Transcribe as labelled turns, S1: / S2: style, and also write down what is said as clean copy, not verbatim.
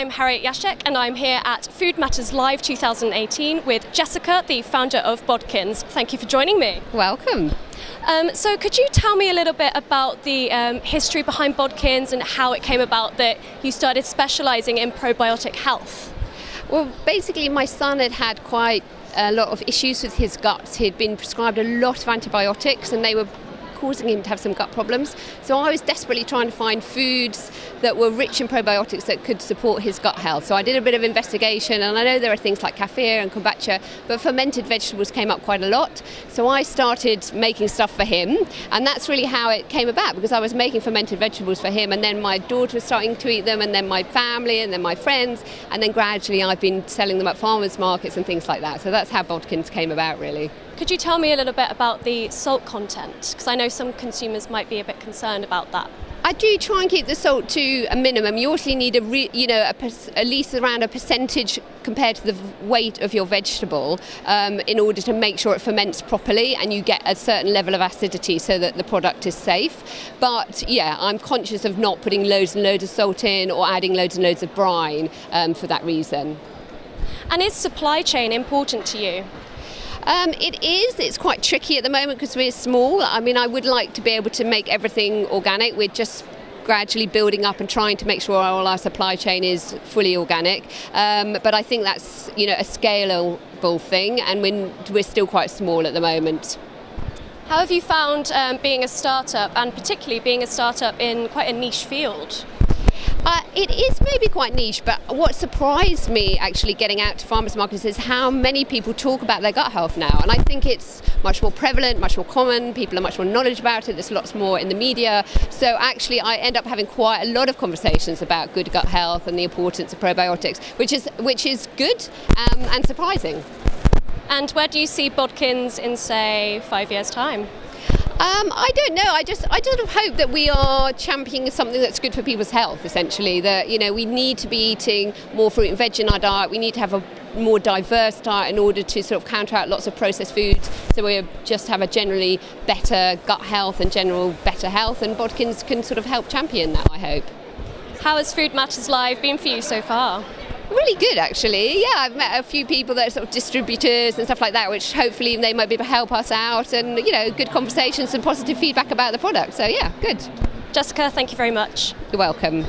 S1: I'm Harriet Yashek and I'm here at Food Matters Live 2018 with Jessica, the founder of Bodkins. Thank you for joining me.
S2: Welcome.
S1: So could you tell me a little bit about the history behind Bodkins and how it came about that you started specialising in probiotic health?
S2: Well, basically my son had quite a lot of issues with his guts. He'd been prescribed a lot of antibiotics and they were causing him to have some gut problems. So I was desperately trying to find foods that were rich in probiotics that could support his gut health. So I did a bit of investigation, and I know there are things like kefir and kombucha, but fermented vegetables came up quite a lot. So I started making stuff for him, and that's really how it came about, because I was making fermented vegetables for him, and then my daughter was starting to eat them, and then my family, and then my friends, and then gradually I've been selling them at farmers markets and things like that. So that's how Bodkins came about, really.
S1: Could you tell me a little bit about the salt content? Because I know some consumers might be a bit concerned about that.
S2: I do try and keep the salt to a minimum. You also need at least around a percentage compared to the weight of your vegetable in order to make sure it ferments properly and you get a certain level of acidity so that the product is safe. But yeah, I'm conscious of not putting loads and loads of salt in or adding loads and loads of brine for that reason.
S1: And is supply chain important to you?
S2: It is. It's quite tricky at the moment because we're small. I mean, I would like to be able to make everything organic. We're just gradually building up and trying to make sure all our supply chain is fully organic. But I think that's, a scalable thing, and we're still quite small at the moment.
S1: How have you found being a startup, and particularly being a startup in quite a niche field?
S2: It is maybe quite niche, but what surprised me actually getting out to farmers markets is how many people talk about their gut health now. And I think it's much more prevalent, much more common. People are much more knowledge about it. There's lots more in the media. So actually I end up having quite a lot of conversations about good gut health and the importance of probiotics, which is good and surprising.
S1: And where do you see Bodkins in, say, 5 years' time?
S2: I don't know. I just hope that we are championing something that's good for people's health, essentially. That, we need to be eating more fruit and veg in our diet. We need to have a more diverse diet in order to sort of counter out lots of processed foods. So we just have a generally better gut health and general better health. And Bodkins can sort of help champion that, I hope.
S1: How has Food Matters Live been for you so far?
S2: Really good, actually. Yeah, I've met a few people that are sort of distributors and stuff like that, which hopefully they might be able to help us out, and good conversations and positive feedback about the product. So yeah, good.
S1: Jessica, thank you very much.
S2: You're welcome.